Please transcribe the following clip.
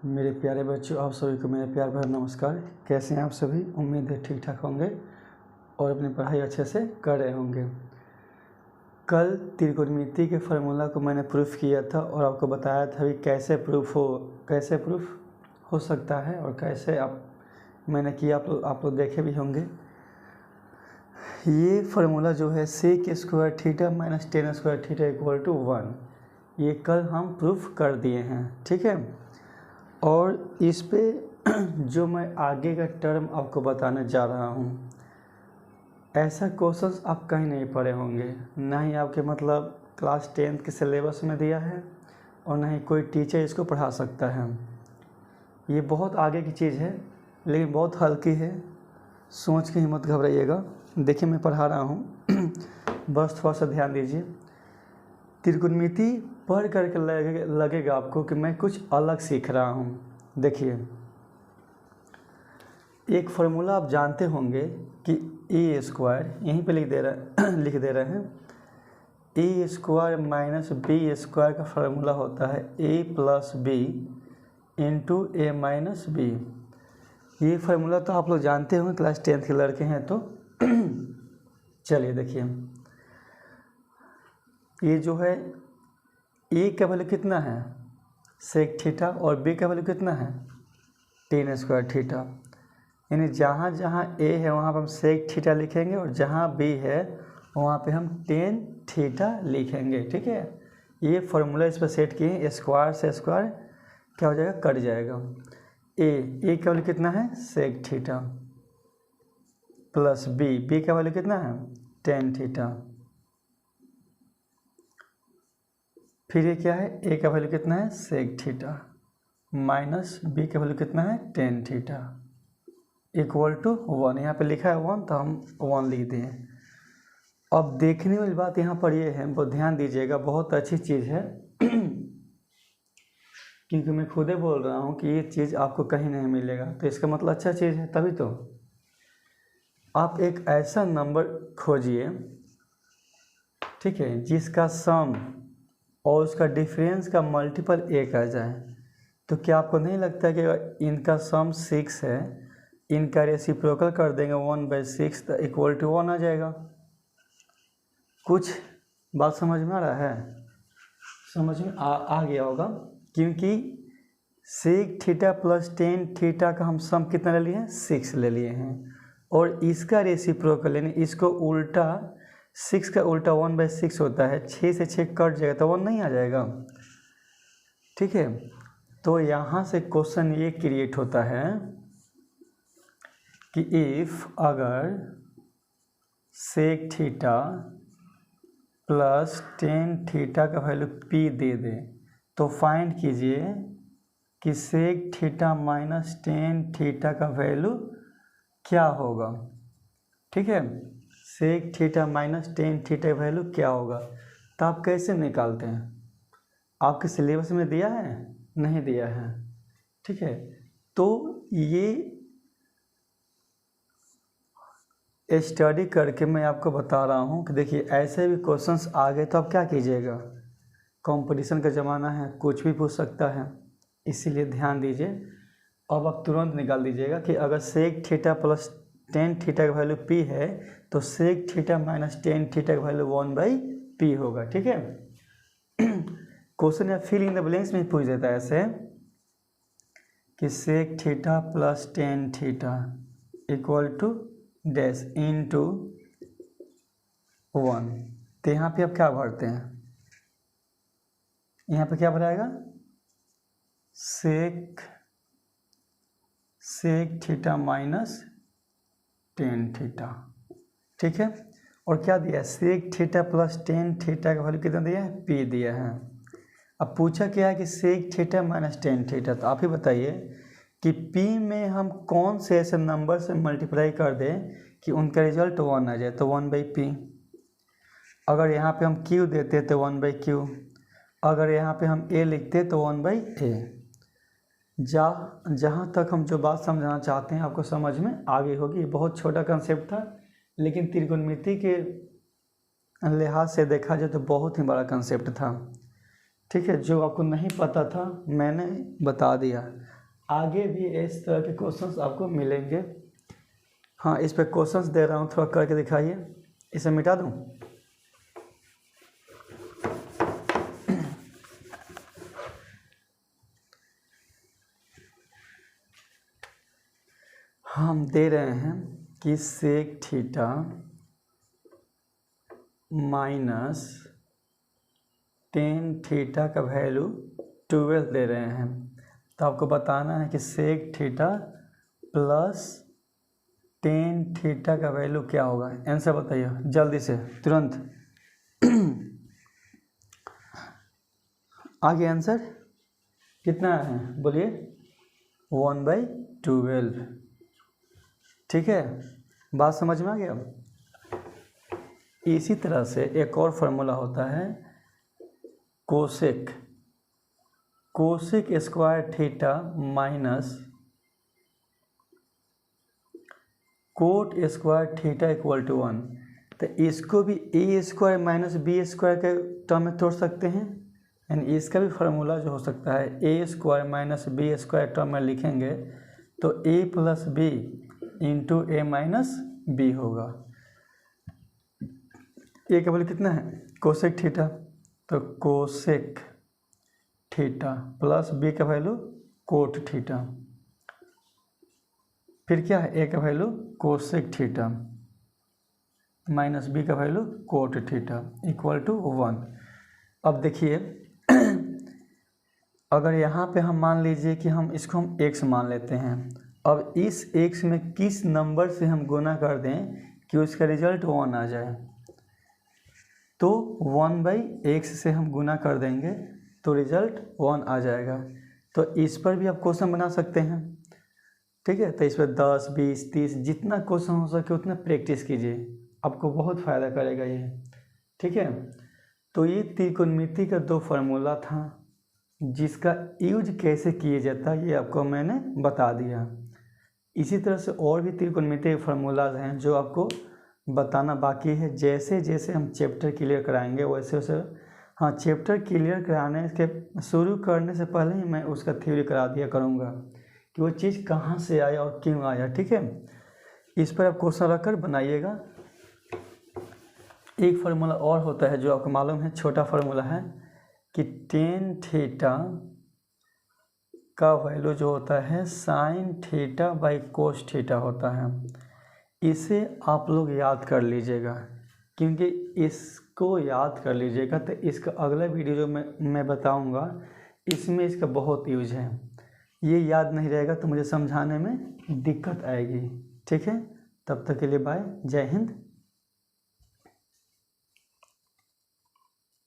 मेरे प्यारे बच्चों, आप सभी को मेरा प्यार भरा नमस्कार। कैसे हैं आप सभी? उम्मीद है ठीक ठाक होंगे और अपनी पढ़ाई अच्छे से कर रहे होंगे। कल त्रिकोणमिति के फार्मूला को मैंने प्रूफ किया था और आपको बताया था कि कैसे प्रूफ हो सकता है और कैसे मैंने किया, आप लोग देखे भी होंगे। ये फार्मूला जो है sec square theta minus tan square theta equal to 1, ये कल हम प्रूफ कर दिए हैं, ठीक है। और इस पे जो मैं आगे का टर्म आपको बताने जा रहा हूँ, ऐसा क्वेश्चंस आप कहीं नहीं पढ़े होंगे, ना ही आपके मतलब क्लास 10th के सिलेबस में दिया है और ना ही कोई टीचर इसको पढ़ा सकता है। ये बहुत आगे की चीज़ है लेकिन बहुत हल्की है, सोच के ही मत घबराइएगा। देखिए मैं पढ़ा रहा हूँ बस थोड़ा सा ध्यान दीजिए। त्रिकोणमिति पढ़ करके लगेगा आपको कि मैं कुछ अलग सीख रहा हूँ। देखिए, एक फार्मूला आप जानते होंगे कि ए स्क्वायर, यहीं पे लिख दे रहे हैं, ए स्क्वायर माइनस बी स्क्वायर का फार्मूला होता है ए plus B into A minus B. ये फार्मूला तो आप लोग जानते होंगे, क्लास 10th के लड़के हैं तो। चलिए देखिए, ये जो है ए का वैल्यू कितना है सेक थीटा और बी का वैल्यू कितना है टेन स्क्वायर थीटा। यानी जहाँ जहाँ ए है वहाँ पर हम सेक थीटा लिखेंगे और जहाँ बी है वहाँ पे हम टेन थीटा लिखेंगे, ठीक है। ये फार्मूला इस पर सेट किए, स्क्वायर से स्क्वायर क्या हो जाएगा, कट जाएगा। ए का वैल्यू कितना है सेक थीटा प्लस बी का वैल्यू कितना है टेन थीटा, फिर ये क्या है ए का वैल्यू कितना है सेक थीटा माइनस बी का वैल्यू कितना है टेन थीटा इक्वल टू 1। यहाँ पे लिखा है 1 तो हम 1 लिख दिए। अब देखने वाली बात यहाँ पर ये है, बहुत ध्यान दीजिएगा, बहुत अच्छी चीज़ है क्योंकि मैं खुद ही बोल रहा हूँ कि ये चीज़ आपको कहीं नहीं मिलेगा, तो इसका मतलब अच्छा चीज़ है। तभी तो आप एक ऐसा नंबर खोजिए, ठीक है, जिसका सम और उसका डिफरेंस का मल्टीपल 1 आ जाए। तो क्या आपको नहीं लगता कि इनका सम 6 है, इनका रेसिप्रोकल कर देंगे 1/6 तो इक्वल टू 1 आ जाएगा। कुछ बात समझ में आ रहा है? समझ में आ गया होगा, क्योंकि sec theta plus tan theta का हम सम कितना ले लिए हैं 6 ले लिए हैं, और इसका रेसिप्रोकल यानी इसको उल्टा 6 का उल्टा 1/6 होता है, 6 से 6 कट जाएगा तो 1 नहीं आ जाएगा, ठीक है। तो यहाँ से क्वेश्चन ये क्रिएट होता है कि इफ अगर sec theta plus tan theta का वैल्यू पी दे दे तो फाइंड कीजिए कि sec theta minus tan theta का वैल्यू क्या होगा, ठीक है। Sec theta minus tan theta का वैल्यू क्या होगा, तो आप कैसे निकालते हैं? आपके सिलेबस में दिया है? नहीं दिया है, ठीक है। तो ये स्टडी करके मैं आपको बता रहा हूँ कि देखिए ऐसे भी क्वेश्चंस आ गए तो आप क्या कीजिएगा, कंपटीशन का ज़माना है, कुछ भी पूछ सकता है, इसीलिए ध्यान दीजिए। अब आप तुरंत निकाल दीजिएगा कि अगर sec theta plus tan theta का वैल्यू पी है तो sec theta minus tan theta का वैल्यू 1/p होगा, ठीक है। क्वेश्चन या फिल इन द ब्लैंक्स में पूछ देता है ऐसे कि sec theta plus tan theta equal to dash into 1। तो यहाँ पे आप क्या भरते हैं, यहाँ पे क्या भराएगा sec theta minus tan theta, ठीक है। और क्या दिया है sec theta plus tan theta का वैल्यू कितना दिया है पी दिया है। अब पूछा क्या है कि sec theta minus tan theta, तो आप ही बताइए कि P में हम कौन से ऐसे नंबर से मल्टीप्लाई कर दें कि उनका रिजल्ट 1 आ जाए, तो 1/p। अगर यहाँ पे हम Q देते तो 1/q, अगर यहाँ पे हम A लिखते तो 1/a। जहाँ तक हम जो बात समझाना चाहते हैं आपको समझ में आ गई होगी। बहुत छोटा कंसेप्ट था, लेकिन त्रिकोणमिति के लिहाज से देखा जाए तो बहुत ही बड़ा कंसेप्ट था। ठीक है, जो आपको नहीं पता था मैंने बता दिया। आगे भी इस तरह के क्वेश्चंस आपको मिलेंगे। हाँ, इस पे क्वेश्चंस दे रहा हूँ, थोड़ा करके दिखाइए। इसे मिटा दूँ? हम दे रहे हैं कि sec theta minus tan theta का वैल्यू 12 दे रहे हैं। तो आपको बताना है कि sec theta plus tan theta का वैल्यू क्या होगा। आंसर बताइए जल्दी से, तुरंत। आगे आंसर कितना है बोलिए? 1/12। ठीक है, बात समझ में आ गया? इसी तरह से एक और फार्मूला होता है cosec square theta minus cot square theta equal to 1। तो इसको भी A square minus B square के टर्म में तोड़ सकते हैं, यानी इसका भी फार्मूला जो हो सकता है A square minus B square term में लिखेंगे तो A plus B into A minus B होगा। ए का वैल्यू कितना है? कोसेक थीटा, तो कोसेक थीटा प्लस बी का वैल्यू कोट थीटा, फिर क्या है? ए का value cosec theta minus B का value cot theta equal to 1। अब देखिए, अगर यहाँ पे हम मान लीजिए कि हम इसको हम x मान लेते हैं। अब इस x में किस नंबर से हम गुना कर दें कि उसका रिजल्ट 1 आ जाए, तो 1/x से हम गुना कर देंगे तो रिजल्ट 1 आ जाएगा। तो इस पर भी आप क्वेश्चन बना सकते हैं। ठीक है, तो इस पर 10, 20, 30 जितना क्वेश्चन हो सके उतना प्रैक्टिस कीजिए, आपको बहुत फ़ायदा करेगा ये। ठीक है, तो ये त्रिकोणमिति का 2 फार्मूला था, जिसका यूज कैसे किया जाता है ये आपको मैंने बता दिया। इसी तरह से और भी त्रिकोणमिति फार्मूलाज हैं जो आपको बताना बाकी है। जैसे जैसे हम चैप्टर क्लियर कराएंगे वैसे वैसे, हाँ, चैप्टर क्लियर कराने के शुरू करने से पहले ही मैं उसका थ्योरी करा दिया करूँगा कि वो चीज़ कहाँ से आया और क्यों आया। ठीक है, इस पर आप क्वेश्चन रखकर बनाइएगा। एक फार्मूला और होता है जो आपको मालूम है, छोटा फार्मूला है कि टेन थीटा का वैल्यू जो होता है sine theta by cos theta होता है। इसे आप लोग याद कर लीजिएगा, क्योंकि इसको याद कर लीजिएगा तो इसका अगला वीडियो जो मैं बताऊंगा इसमें इसका बहुत यूज है। ये याद नहीं रहेगा तो मुझे समझाने में दिक्कत आएगी। ठीक है, तब तक के लिए बाय, जय हिंद।